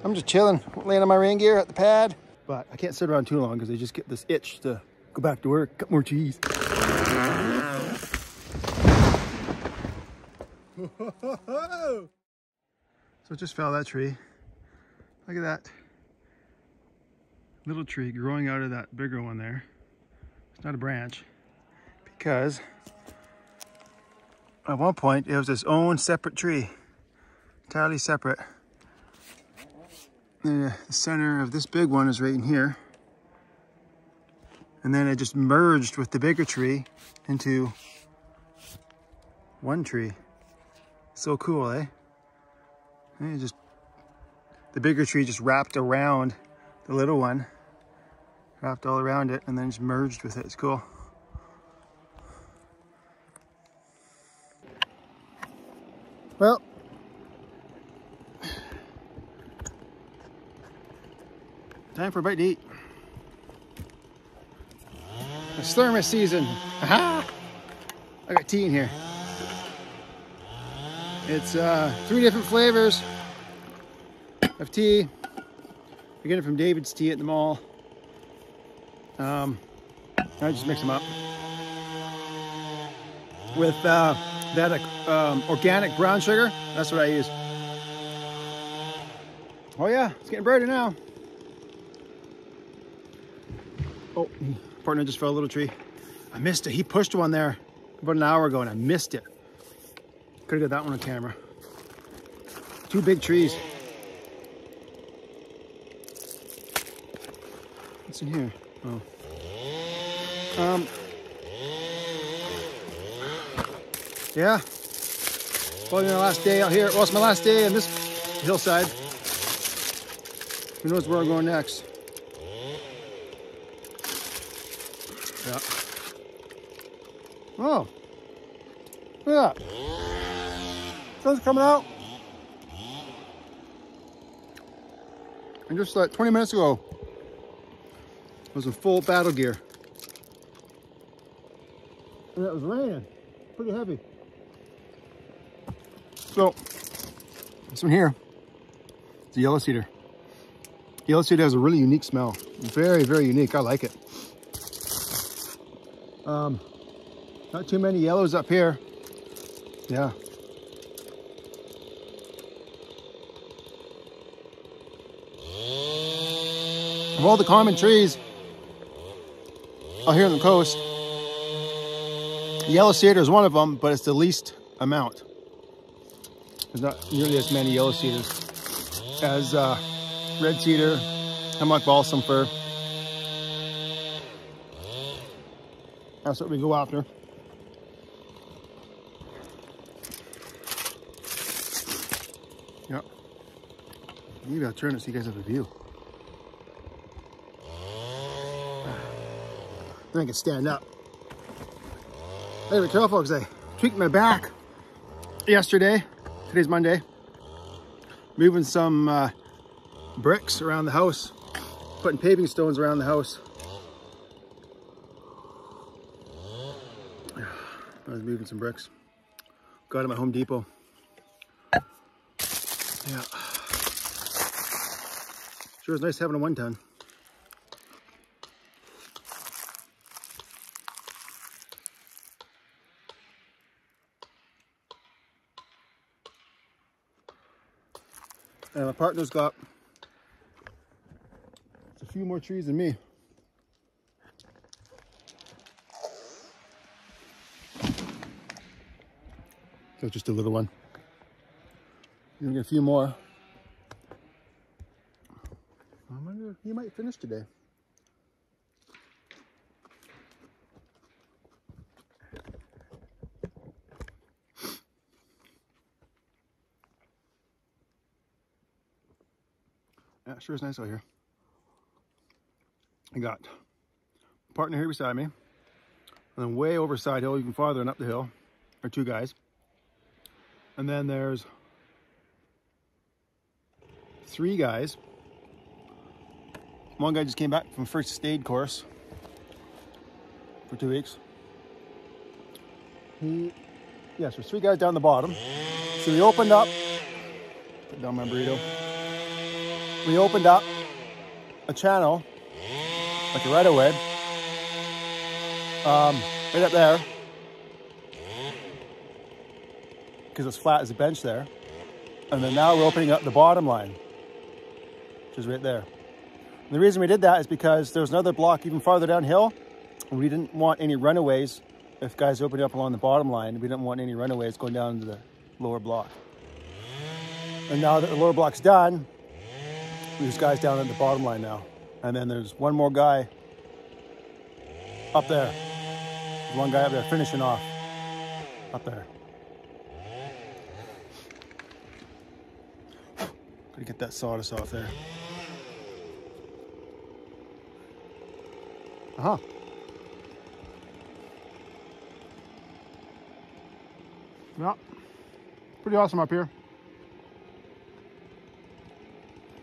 I'm just chilling, laying on my rain gear at the pad. But I can't sit around too long because I just get this itch to go back to work, cut more trees. So it just fell that tree. Look at that little tree growing out of that bigger one there. It's not a branch because at one point it was its own separate tree, entirely separate. The center of this big one is right in here. And then it just merged with the bigger tree into one tree. So cool, eh? And it just, the bigger tree just wrapped around the little one, wrapped all around it, and then just merged with it. It's cool. Well, time for a bite to eat. It's thermos season. Aha! I got tea in here. It's 3 different flavors of tea. I get it from David's Tea at the mall. I just mix them up with that organic brown sugar. That's what I use. Oh yeah, it's getting brighter now. Oh, partner just fell a little tree. I missed it. He pushed one there about an hour ago and I missed it. Could have got that one on camera. 2 big trees. What's in here? Oh. Yeah. Probably my last day out here. Well, it's my last day on this hillside. Who knows where I'm going next? Yeah. Oh. Look at that. Sun's coming out. And just like 20 minutes ago, I was in full battle gear. And it was raining. Pretty heavy. So, this one here, it's a yellow cedar. Yellow cedar has a really unique smell. Very, very unique. I like it. Not too many yellows up here. Yeah. Of all the common trees out here on the coast, yellow cedar is one of them, but it's the least amount. There's not nearly as many yellow cedars as red cedar, hemlock balsam fir. That's what we go after. Yep. Maybe I'll turn it so you guys have a view. Then I can stand up. I gotta be careful because I tweaked my back yesterday. Today's Monday. Moving some bricks around the house. Putting paving stones around the house. I was moving some bricks. Got them at Home Depot. Yeah. Sure is nice having a 1-ton. And my partner's got a few more trees than me. So just a little one. You're gonna get a few more. I wonder if he might finish today. Yeah, sure is nice out here. I got a partner here beside me, and then way over side hill, even farther and up the hill, are 2 guys. And then there's 3 guys. One guy just came back from first aid course for 2 weeks. Yes, there's 3 guys down the bottom. So we opened up, put down my burrito. we opened up a channel, like a right of way, right up there, because it's flat as a bench there. And then now we're opening up the bottom line, which is right there. And the reason we did that is because there was another block even farther downhill. And we didn't want any runaways. If guys are opening up along the bottom line, we didn't want any runaways going down to the lower block. And now that the lower block's done, there's guys down at the bottom line now. And then there's one more guy up there. There's one guy up there finishing off up there. Gotta get that sawdust off there. Uh-huh. Yeah, pretty awesome up here.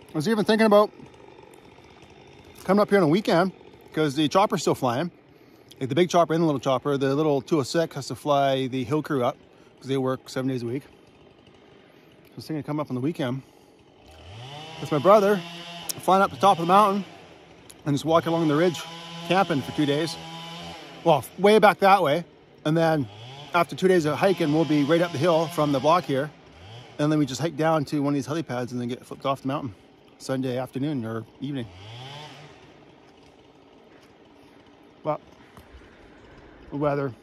I was even thinking about coming up here on a weekend because the chopper's still flying. Like the big chopper and the little chopper. The little 206 has to fly the hill crew up because they work 7 days a week. I was thinking of coming up on the weekend with my brother, flying up the top of the mountain and just walking along the ridge, camping for 2 days. Well, way back that way. And then after 2 days of hiking, we'll be right up the hill from the block here. And then we just hike down to one of these helipads and then get flipped off the mountain Sunday afternoon or evening. But the weather,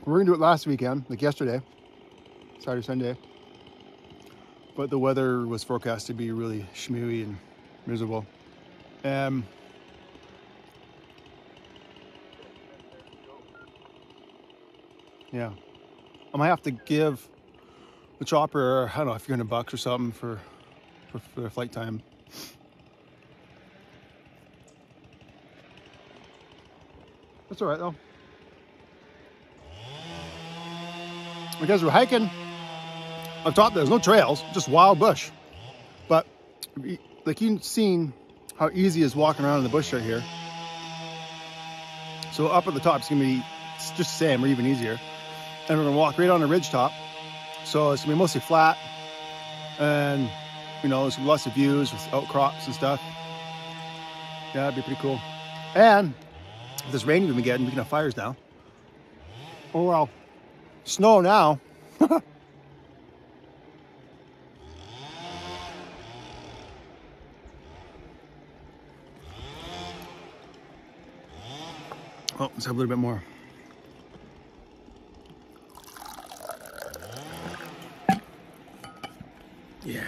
we were gonna do it last weekend, like yesterday, Saturday, Sunday. But the weather was forecast to be really schmooey and miserable. Yeah, I might have to give the chopper, I don't know, a few $100 or something for the flight time. That's all right though. Because we're hiking on top, there's no trails, just wild bush. But like you've seen how easy it is walking around in the bush right here. So up at the top, it's gonna be just the same or even easier. And we're gonna walk right on the ridge top. So it's gonna be mostly flat. And you know, there's lots of views with outcrops and stuff. Yeah, that'd be pretty cool. And if this rain we've been getting, we can have fires now. Oh well, snow now. Oh, let's have a little bit more. Yeah.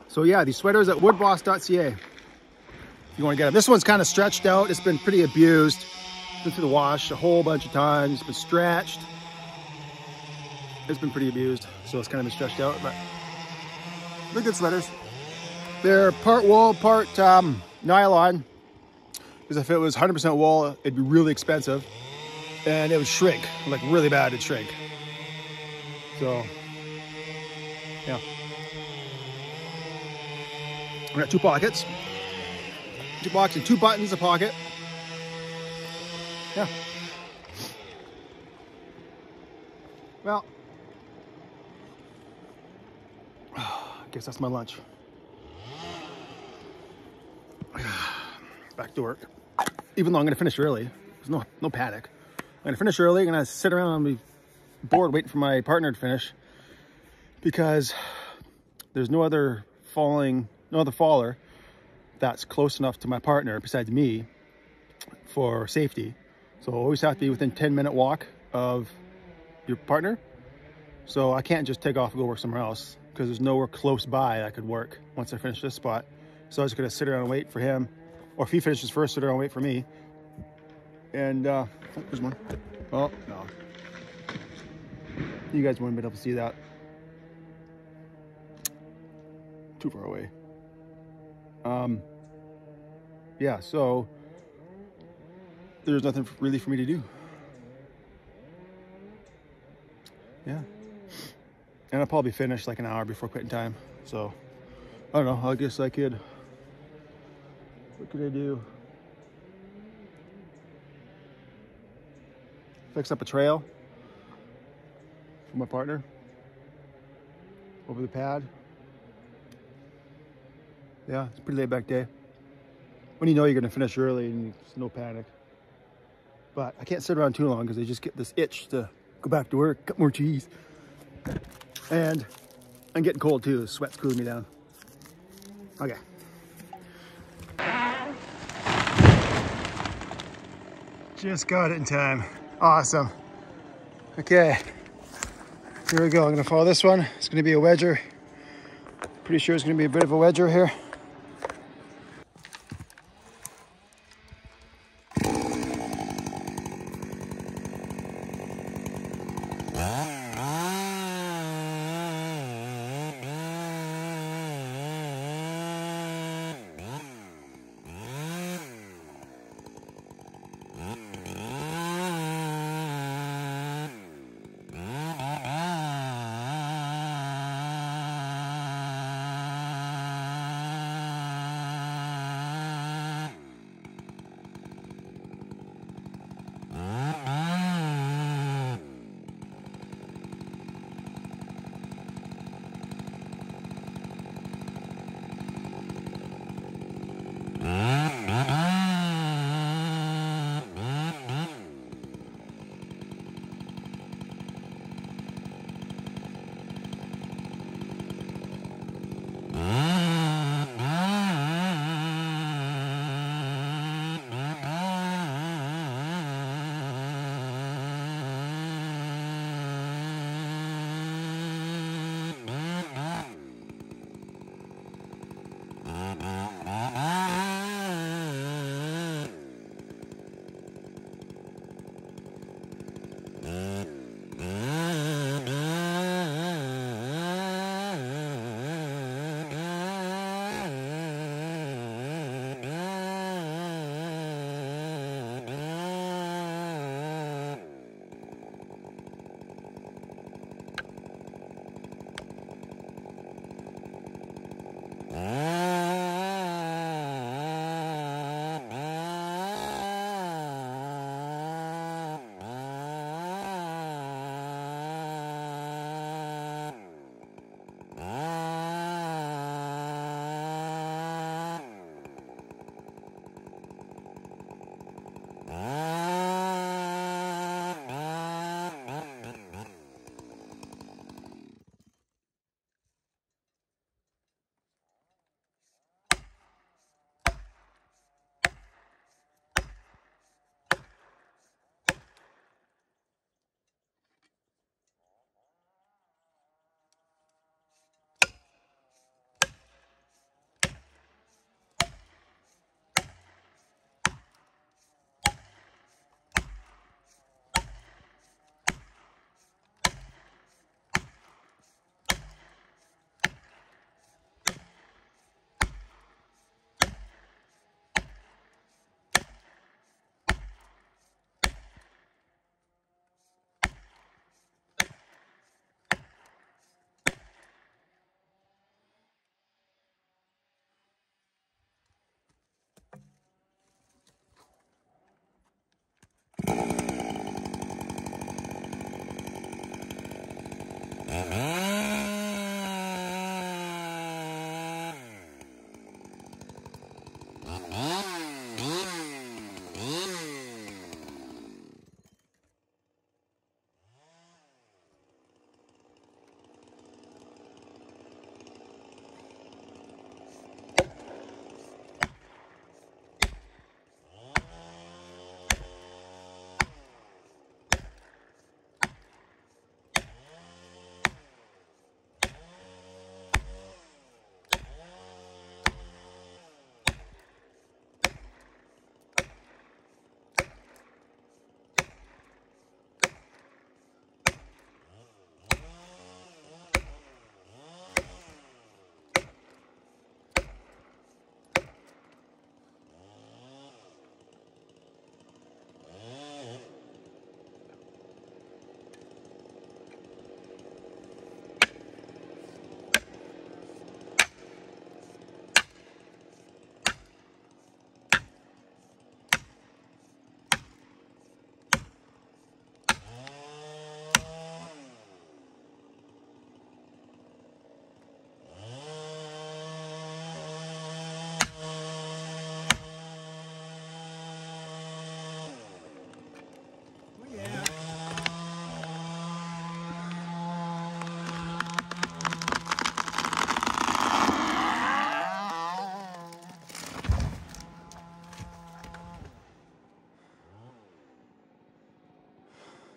So yeah, these sweaters at woodboss.ca. If you want to get them. This one's kind of stretched out. It's been pretty abused. Been through the wash a whole bunch of times. It's been stretched. It's been pretty abused. So it's kind of been stretched out, but they're good sweaters. They're part wool, part nylon. Because if it was 100% wool, it'd be really expensive. And it would shrink, like really bad, it'd shrink. So, yeah. We got 2 pockets. 2 pockets and 2 buttons a pocket. Yeah. Well, I guess that's my lunch. Back to work. Even though I'm gonna finish early, there's no panic. I'm gonna finish early. I'm gonna sit around and be bored waiting for my partner to finish because there's no other faller that's close enough to my partner besides me for safety. So always have to be within 10-minute walk of your partner. So I can't just take off and go work somewhere else because there's nowhere close by I could work once I finish this spot. So I was gonna sit around and wait for him. Or if he finishes first, sit around and wait for me. And, oh, there's one. Oh, no. You guys wouldn't be able to see that. Too far away. Yeah, so there's nothing really for me to do. Yeah. And I'll probably finish like an hour before quitting time. So, I don't know, I guess I could... What could I do? fix up a trail for my partner over the pad. Yeah, it's a pretty laid back day. When you know you're gonna finish early and there's no panic. But I can't sit around too long because I just get this itch to go back to work, cut more cheese. And I'm getting cold too, the sweat's cooling me down. Okay. Just got it in time. Awesome. Okay, here we go. I'm gonna follow this one. It's gonna be a wedger. Pretty sure it's gonna be a bit of a wedger here.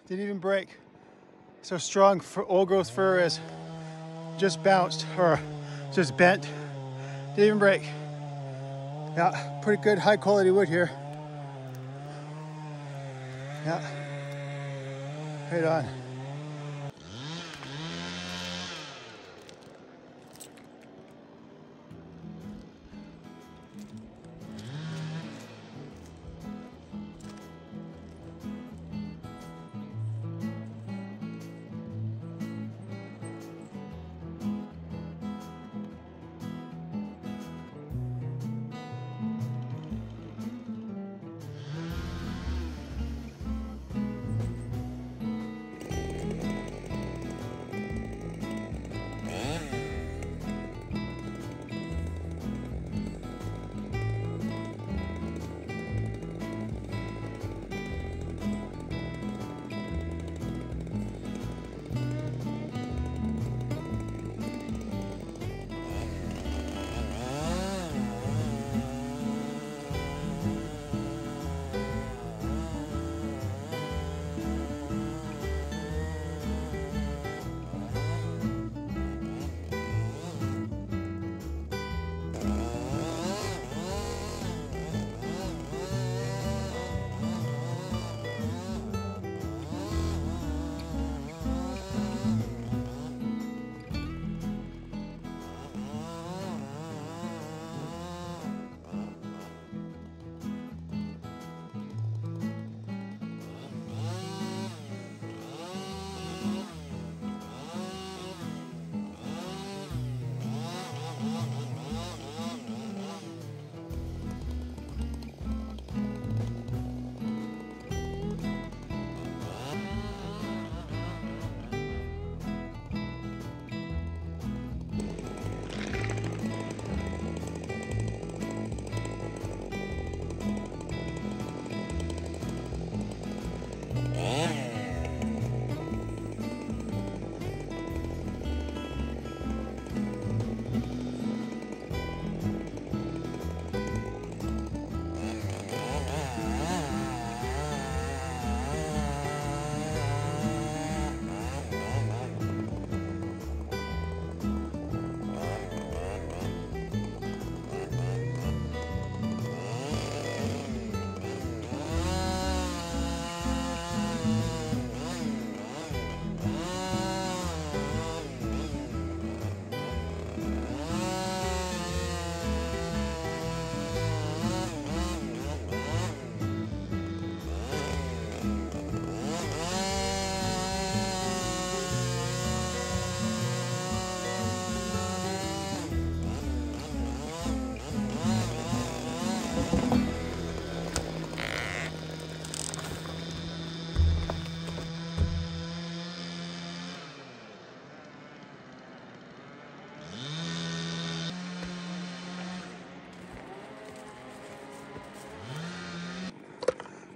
Didn't even break. So strong for old growth fir is. Just bounced or just bent. Didn't even break. Yeah, pretty good high quality wood here. Yeah, right on.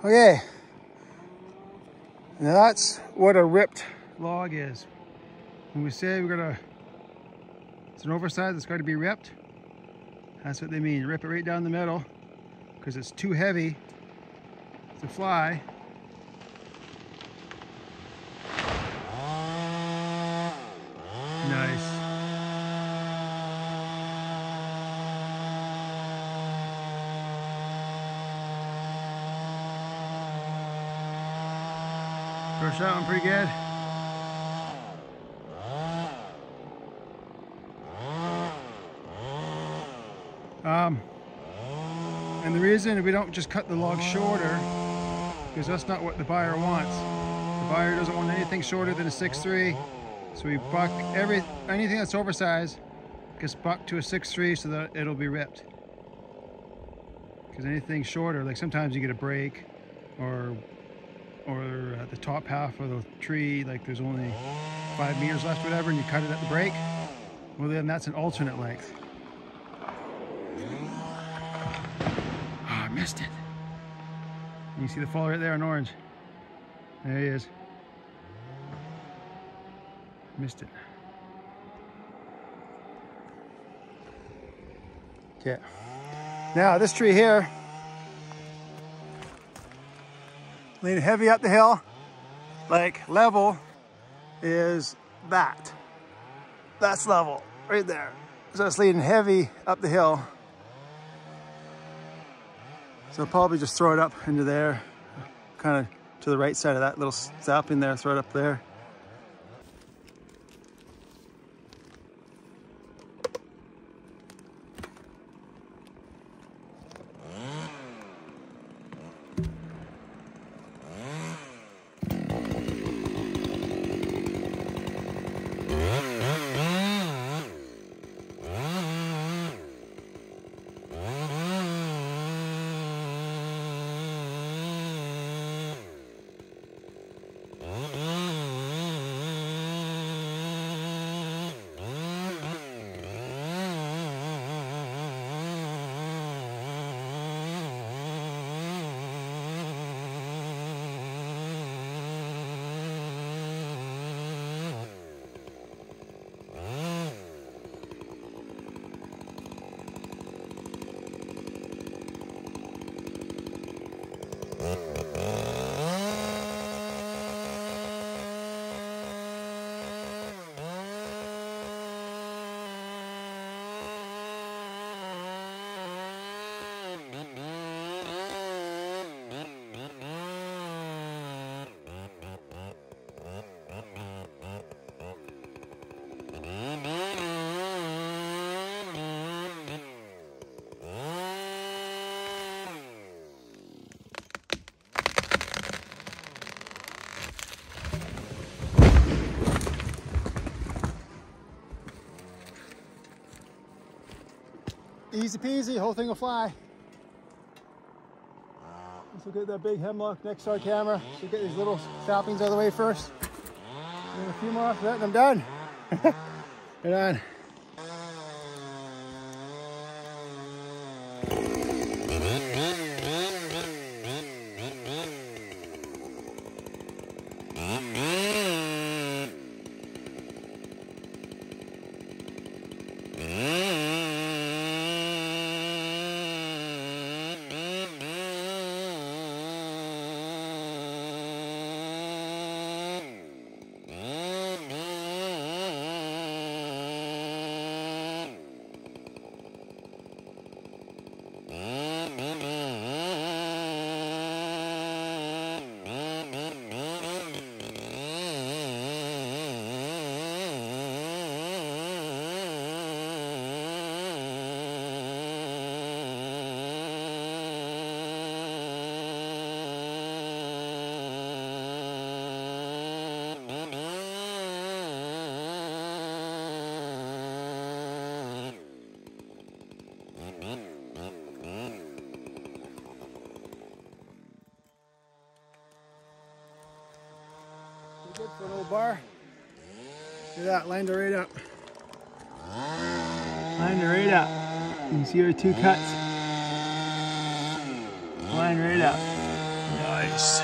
Okay, now that's what a ripped log is. When we say it's an oversized, it's got to be ripped, that's what they mean. Rip it right down the middle because it's too heavy to fly. Nice. Brush that one pretty good. And the reason we don't just cut the log shorter, because that's not what the buyer wants. The buyer doesn't want anything shorter than a 6'3", so we buck anything that's oversized gets bucked to a 6'3" so that it'll be ripped. Because anything shorter, like sometimes you get a break, or at the top half of the tree, like there's only 5 meters left, whatever, and you cut it at the break, well then that's an alternate length. Oh, I missed it. You see the fall right there in orange. There he is. Missed it. Okay. Now this tree here, leaning heavy up the hill. like level is that. That's level right there. So it's leading heavy up the hill. So I'll probably just throw it up into there, kind of to the right side of that little sapling there, throw it up there. Easy peasy, whole thing will fly. Let's look at that big hemlock next to our camera. So get these little saplings out of the way first. And a few more after that and I'm done. Right on. Good for an old bar. Look at that, lined it right up. Lined it right up. You can see our two cuts. Lined right up. Nice.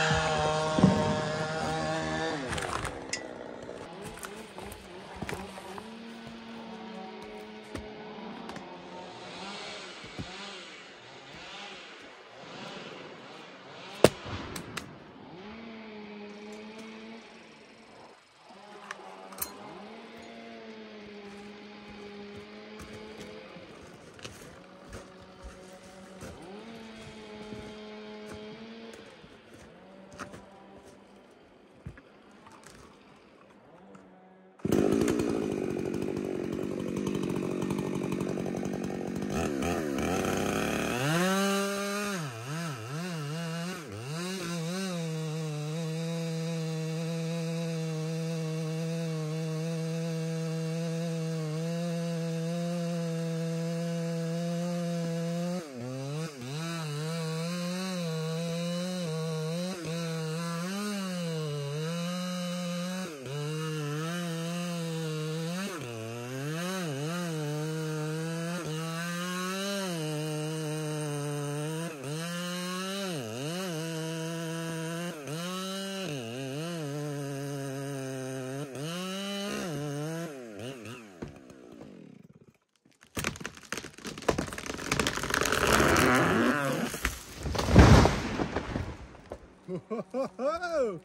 Whoa!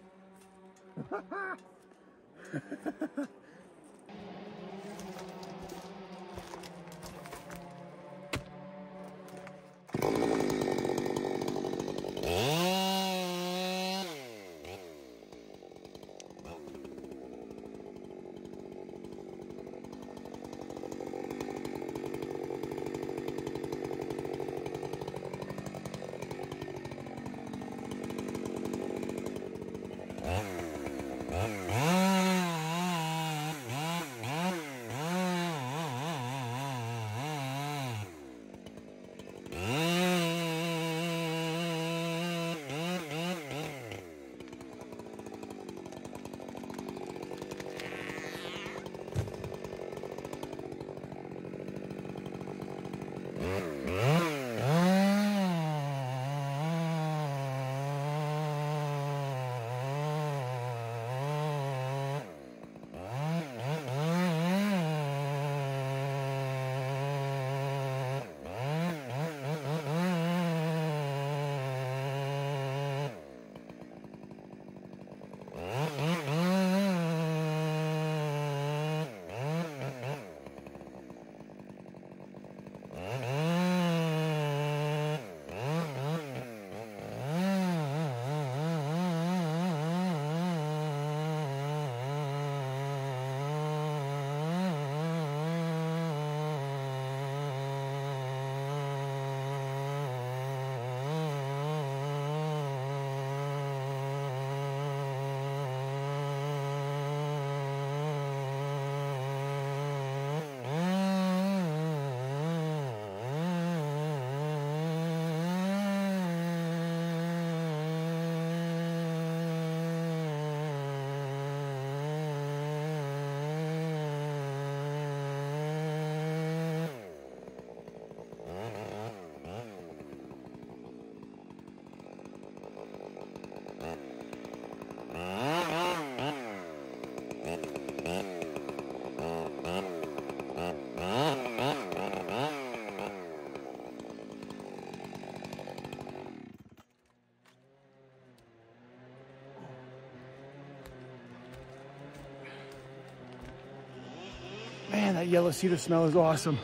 Man, that yellow cedar smell is awesome.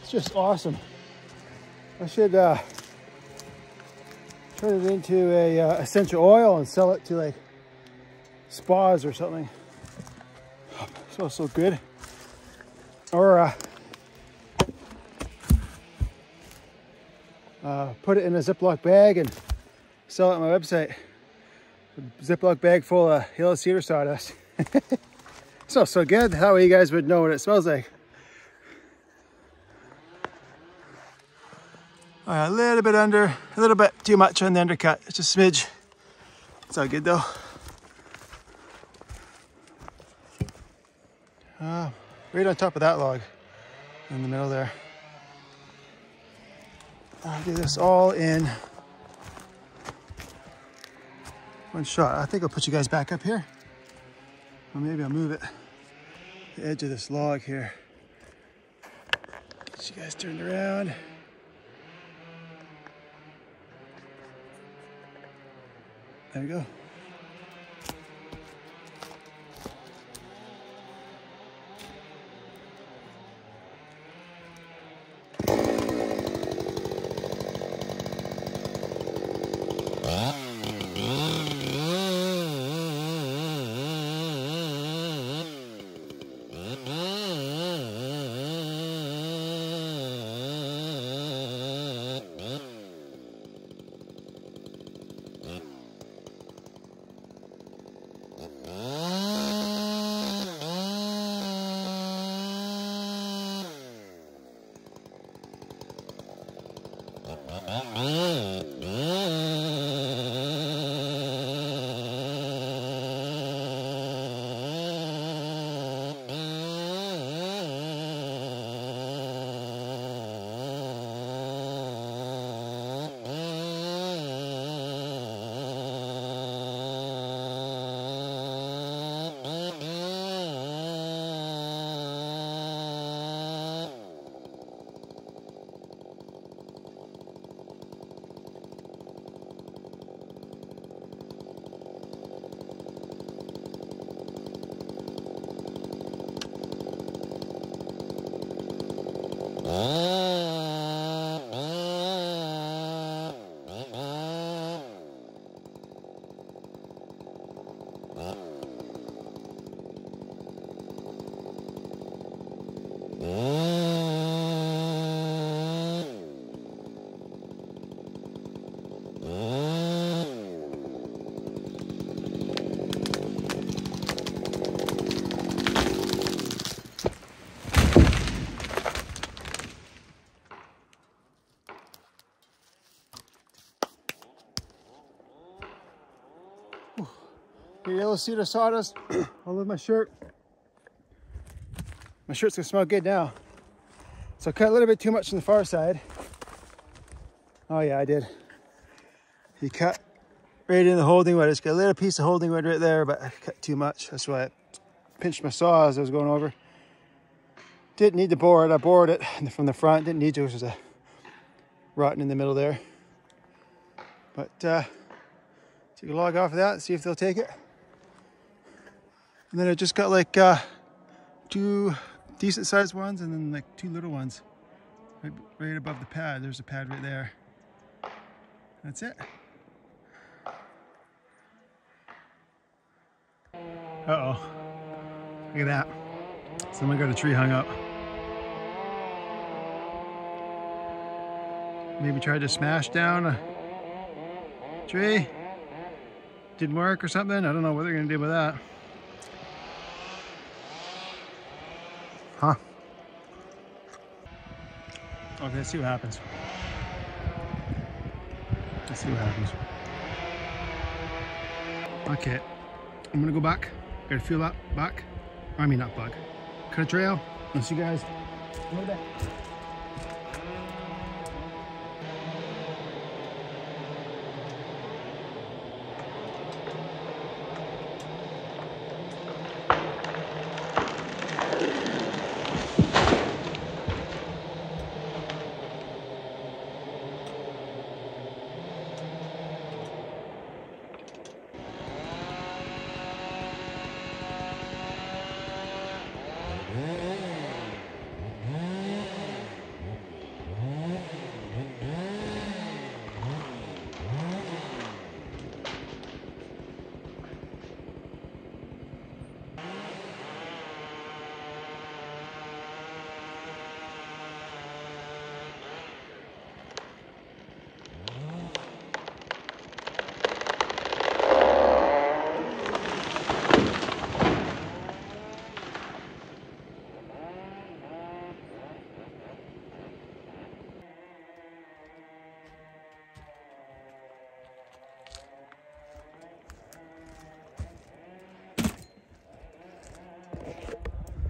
It's just awesome. I should turn it into a essential oil and sell it to like spas or something. It smells so good. Or put it in a Ziploc bag and sell it on my website. A Ziploc bag full of yellow cedar sawdust. It smells so good. That way you guys would know what it smells like. All right, a little bit too much on the undercut. It's a smidge. It's all good though. Right on top of that log in the middle there. I'll do this all in one shot. I think I'll put you guys back up here. Or maybe I'll move it, the edge of this log here. Get you guys turned around. There we go. Your yellow cedar sawdust all over my shirt. My shirt's gonna smell good now. So I cut a little bit too much on the far side. Oh yeah, I did. You cut right in the holding wood. It's got a little piece of holding wood right there, but I cut too much. That's why I pinched my saw as I was going over. Didn't need to bore it. I bored it from the front. Didn't need to. It was a rotten in the middle there. But take a log off of that and see if they'll take it. And then I just got like 2 decent sized ones and then like 2 little ones right above the pad. There's a pad right there. That's it. Uh-oh. Look at that. Someone got a tree hung up. Maybe tried to smash down a tree. Didn't work or something. I don't know what they're gonna do with that. Huh? Okay, let's see what happens. Let's see what happens. Okay, I'm gonna go back. Gotta feel that back. I mean, not back. Cut a trail. I'll see you guys. Go back.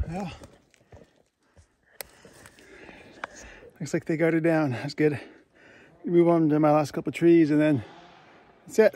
Well, looks like they got it down. That's good. Move on to my last couple of trees and then that's it.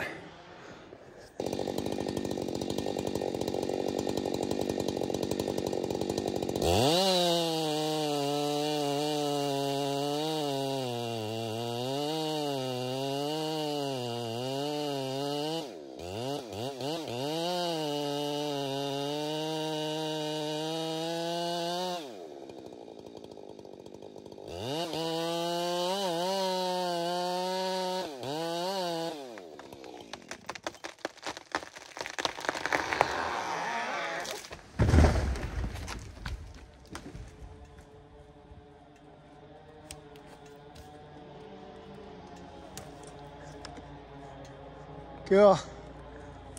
Cool.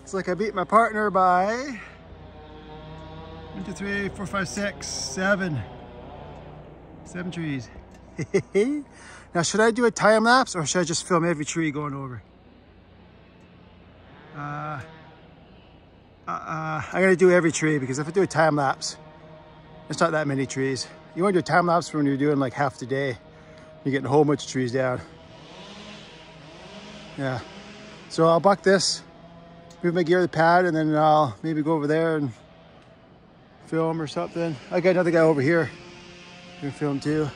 It's like I beat my partner by 1, 2, 3, 4, 5, 6, 7. 7 trees. Now, should I do a time lapse or should I just film every tree going over? I'm gonna do every tree because if I do a time lapse, it's not that many trees. You want to do a time lapse when you're doing like half the day. You're getting a whole bunch of trees down. Yeah. So I'll buck this, move my gear to the pad, and then I'll maybe go over there and film or something. I got another guy over here who can film too.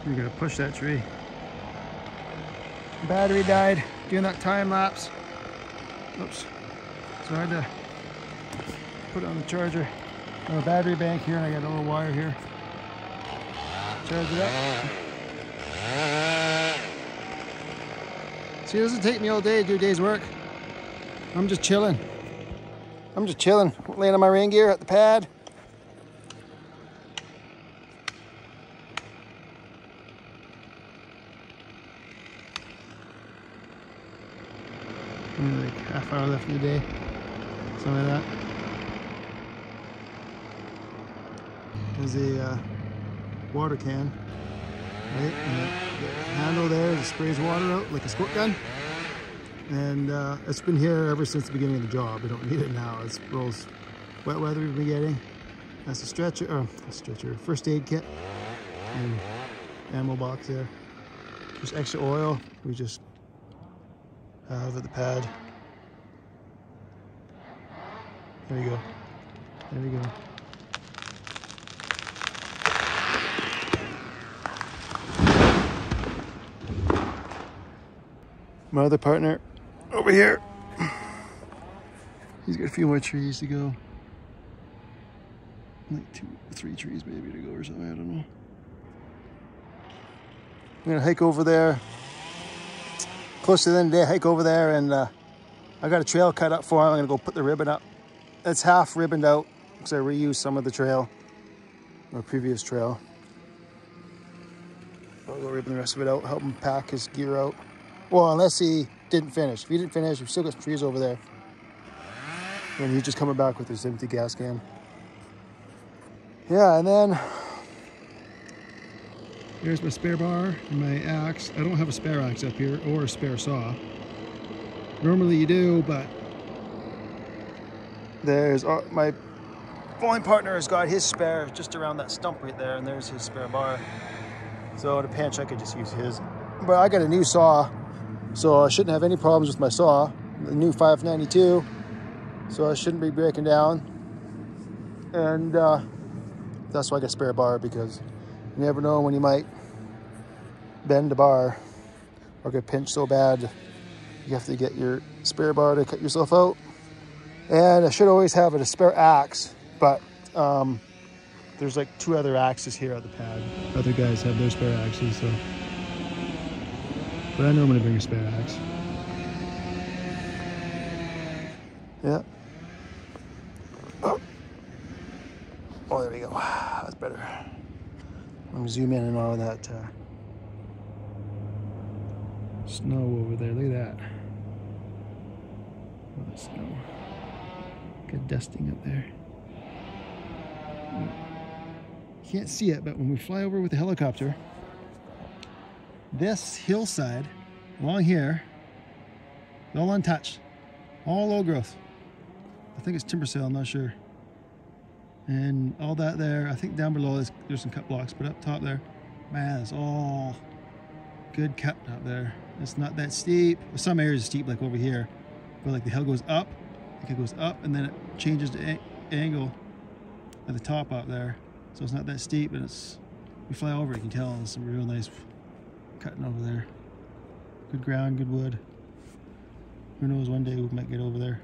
You're gonna push that tree. Battery died doing that time lapse. Oops. So I had to put it on the charger. I have a battery bank here and I got a little wire here. Charge it up. See, it doesn't take me all day to do a day's work. I'm just chilling. Laying on my rain gear at the pad. Only like half hour left in the day. Something like that. There's a water can, right? And the handle there just sprays water out like a squirt gun. And it's been here ever since the beginning of the job. We don't need it now. It's those wet weather we've been getting. That's a first aid kit and ammo box there. Just extra oil we just have at the pad. There you go. There we go. My other partner over here, he's got a few more trees to go. Like 2 or 3 trees maybe to go or something, I don't know. I'm gonna hike over there. Close to the end of the day, hike over there, and I got a trail cut up for him. I'm gonna go put the ribbon up. It's half ribboned out because I reused some of the trail, or previous trail. I'll go ribbon the rest of it out, help him pack his gear out. Well, unless he didn't finish. If he didn't finish, we've still got some trees over there. And he's just coming back with his empty gas can. Yeah, and then here's my spare bar and my axe. I don't have a spare axe up here or a spare saw. Normally you do, but there's my falling partner has got his spare just around that stump right there, and there's his spare bar. So in a pinch, I could just use his. But I got a new saw, so I shouldn't have any problems with my saw. The new 592, so I shouldn't be breaking down. And that's why I got a spare bar, because you never know when you might bend the bar or get pinched so bad you have to get your spare bar to cut yourself out. And I should always have a spare axe, but there's like 2 other axes here at the pad. Other guys have their spare axes, so. But I know I'm gonna bring a spare axe. Yeah. Oh, there we go. That's better. Let me zoom in on all of that snow over there. Look at that. Oh, the snow. Good dusting up there. You can't see it, but when we fly over with the helicopter, this hillside along here, all untouched, all low growth. I think it's timber sale, I'm not sure. And all that there, I think down below there's some cut blocks, but up top there, man, it's all good cut up there. It's not that steep. Some areas are steep, like over here, but like the hill goes up, like it goes up, and then it changes the angle at the top out there. So it's not that steep, and it's, you fly over it, you can tell there's some real nice cutting over there. Good ground, good wood. Who knows, one day we might get over there.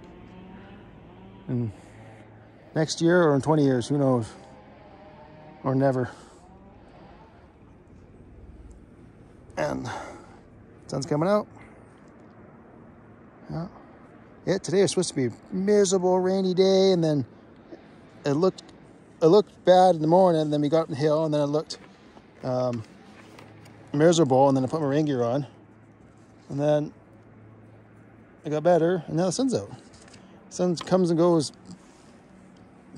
And next year or in 20 years, who knows? Or never. And sun's coming out. Yeah, today was supposed to be a miserable rainy day, and then it looked bad in the morning, and then we got up the hill, and then it looked miserable, and then I put my rain gear on, and then it got better, and now the sun's out. The sun comes and goes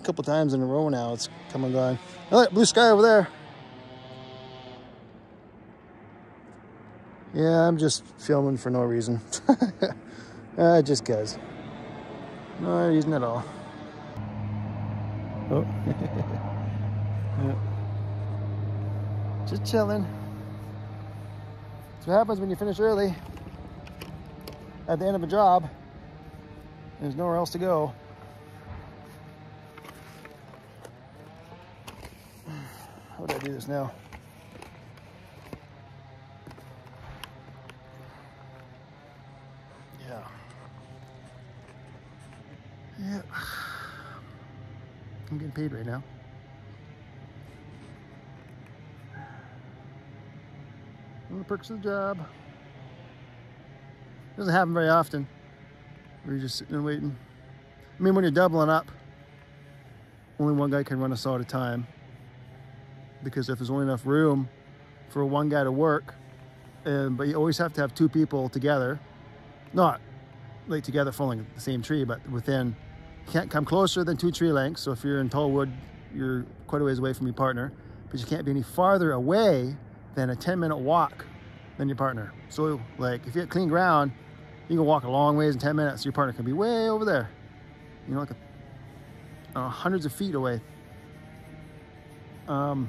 a couple times in a row now. It's come and gone. Oh, look, blue sky over there. Yeah, I'm just filming for no reason. Just cause. No reason at all. Oh. Yeah. Just chilling. That's what happens when you finish early at the end of a job. There's nowhere else to go. How do I do this now? I'm getting paid right now. One of the perks of the job. Doesn't happen very often. Where you're just sitting and waiting. I mean, when you're doubling up, only one guy can run a saw at a time. Because if there's only enough room for one guy to work, but you always have to have two people together. Not like together falling the same tree, but within, you can't come closer than 2 tree lengths. So if you're in tall wood, you're quite a ways away from your partner, but you can't be any farther away than a 10-minute walk than your partner. So like if you have clean ground, you can walk a long ways in 10 minutes. Your partner can be way over there, you know, like hundreds of feet away. And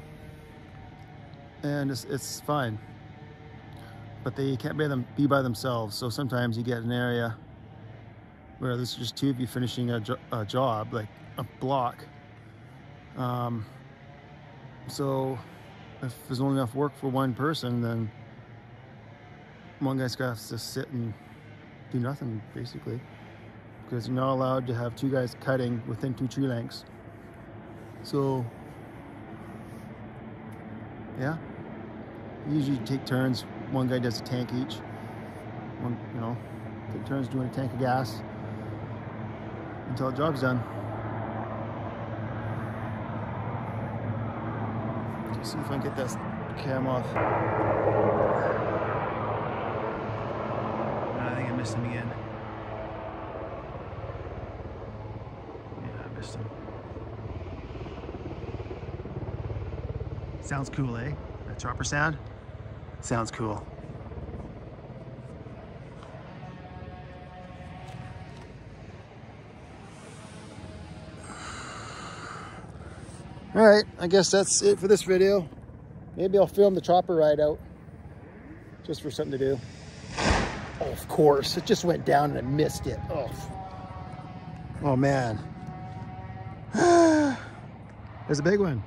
it's fine, but they can't be by themselves. So sometimes you get an area where there's just 2 of you finishing a job, like a block. So if there's only enough work for one person, then one guy's got to sit and do nothing, basically, because you're not allowed to have 2 guys cutting within 2 tree lengths. So yeah, usually take turns. One guy does a tank each. One, you know, take turns doing a tank of gas until the job's done. Let's see if I can get that cam off. I think I missed him again. Yeah, I missed him. Sounds cool, eh? That chopper sound? Sounds cool. All right, I guess that's it for this video. Maybe I'll film the chopper ride out just for something to do. Oh, of course, it just went down and I missed it. Oh man. There's a big one.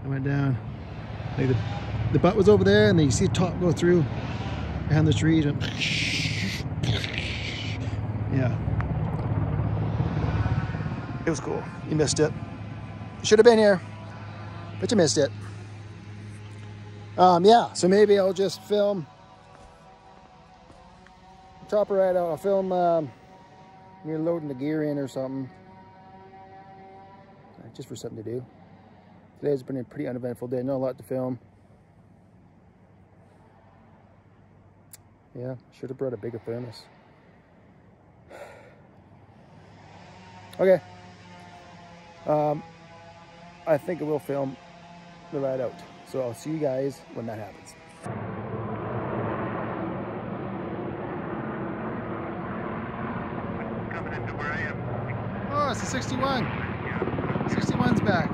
I went down. Like the butt was over there, and then you see the top go through behind the trees. And yeah. It was cool. You missed it. You should have been here, but you missed it. Yeah, so maybe I'll just film chopper ride out. I'll film me loading the gear in or something, just for something to do. Today's been a pretty uneventful day. Not a lot to film. Yeah, should have brought a bigger thermos. Okay. I think I will film the ride out. So I'll see you guys when that happens. Coming into where I am. Oh, it's a 61. 61's back.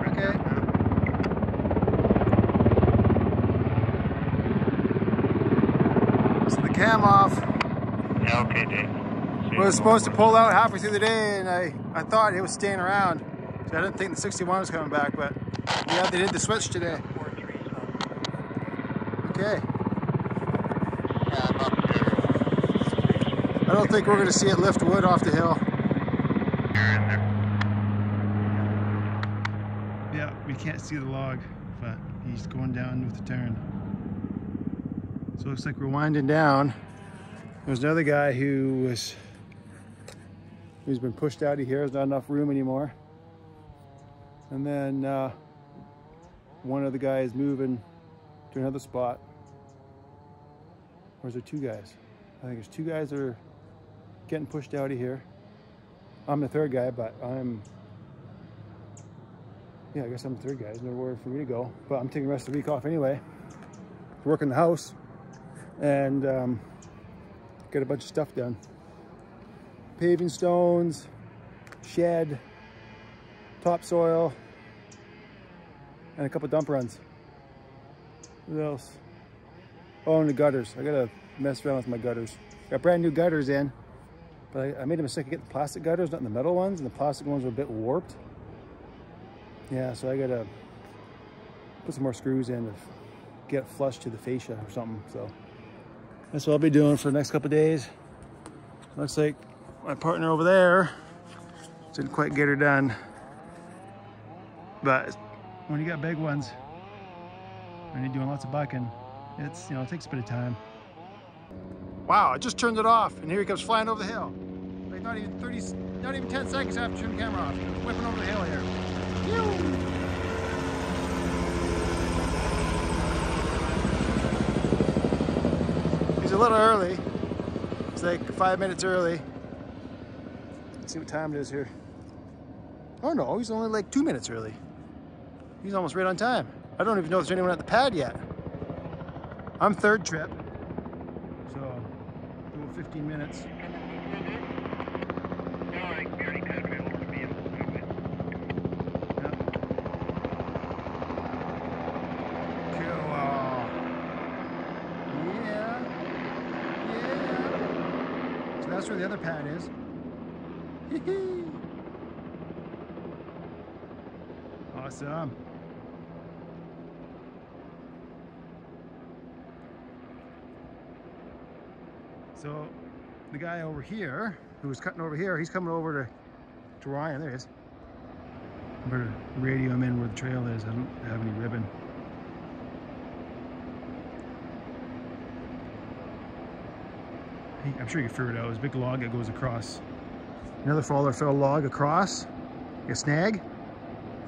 Okay. So the cam off. Yeah, okay, Dave. I was supposed to pull out halfway through the day, and I thought it was staying around. So I didn't think the 61 was coming back, but yeah, they did the switch today. Okay. Yeah, I'm up there. I don't think we're going to see it lift wood off the hill. Yeah, we can't see the log, but he's going down with the turn. So it looks like we're winding down. There's another guy who's been pushed out of here. There's not enough room anymore. And then one of the guys moving to another spot. Or is there 2 guys? I think there's 2 guys that are getting pushed out of here. I'm the 3rd guy, but yeah, I guess I'm the 3rd guy. There's nowhere for me to go. But I'm taking the rest of the week off anyway. Work in the house and get a bunch of stuff done. Paving stones, shed, topsoil, and a couple dump runs. What else? Oh, and the gutters. I gotta mess around with my gutters. Got brand new gutters in, but I made a mistake of getting the plastic gutters, not the metal ones, and the plastic ones were a bit warped. Yeah, so I gotta put some more screws in to get it flush to the fascia or something. So that's what I'll be doing for the next couple of days. Looks like my partner over there Didn't quite get her done. But when you got big ones, and you're doing lots of bucking, it's, you know, it takes a bit of time. Wow, I just turned it off, and here he comes flying over the hill. Like not even 10 seconds after turning the camera off. Whipping over the hill here. He's a little early. It's like 5 minutes early. Let's see what time it is here. Oh no, he's only like 2 minutes early. He's almost right on time. I don't even know if there's anyone at the pad yet. I'm third trip, so doing 15 minutes. That's where the other pad is. Awesome. So the guy over here, who was cutting over here, he's coming over to Ryan. There he is. I'm gonna radio him in where the trail is. I don't have any ribbon. I'm sure you can figure it out. There's a big log that goes across. Another follower fell a log across, a snag,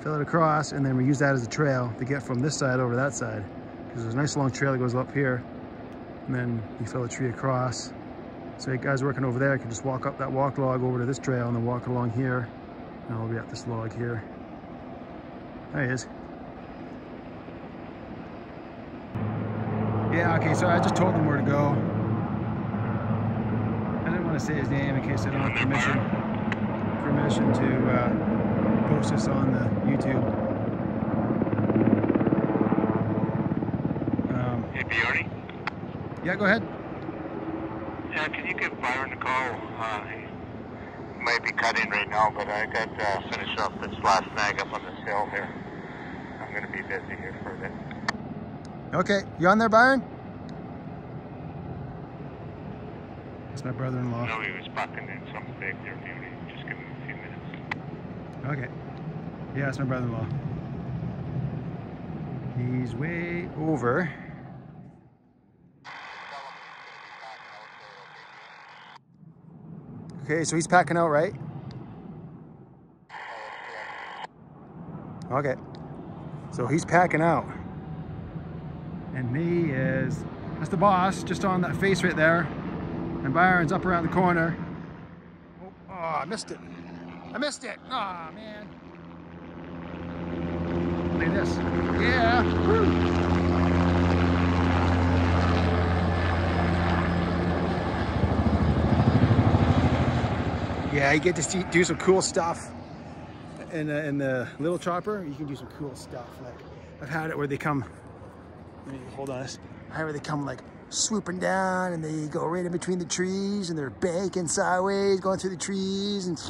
fill it across, and then we use that as a trail to get from this side over to that side. Because there's a nice long trail that goes up here, and then you fill a tree across. So you guys working over there can just walk up that walk log over to this trail and then walk along here, and I'll be at this log here. There he is. Yeah, okay, so I just told him where to go. I didn't want to say his name in case I don't have permission to post this on the YouTube. Hey, Bjorny? Yeah, go ahead. Yeah, can you give Byron a call? He might be cutting right now, but I got to finish up this last snag up on this hill here. I'm going to be busy here for a bit. Okay, you on there, Byron? That's my brother-in-law. No, he was bucking in some big there, Beauty. Just give him a few minutes. Okay. Yeah, that's my brother-in-law. He's way over. Okay, so he's packing out, right? Okay. So he's packing out. And he is, that's the boss, just on that face right there. And Byron's up around the corner. Oh, I missed it. I missed it. Oh, man. Look at this. Yeah. Woo. Yeah, you get to do some cool stuff. In the little chopper, you can do some cool stuff. Like, I've had it where they come, hold on, I had where they come like swooping down and they go right in between the trees and they're banking sideways, going through the trees, and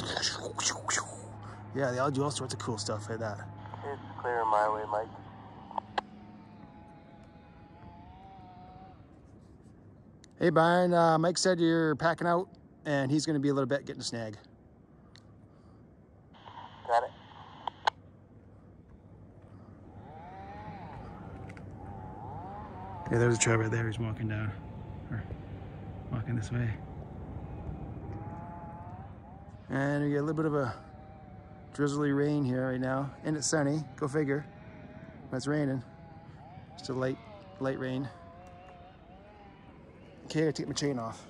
yeah, they all do all sorts of cool stuff like that. It's clear my way, Mike. Hey, Byron, Mike said you're packing out and he's gonna be a little bit getting a snag. Got it. Yeah, there's a trail right there. He's walking down, or walking this way. And we get a little bit of a drizzly rain here right now, and it's sunny. Go figure. But it's raining. Just a light rain. Okay, I take my chain off.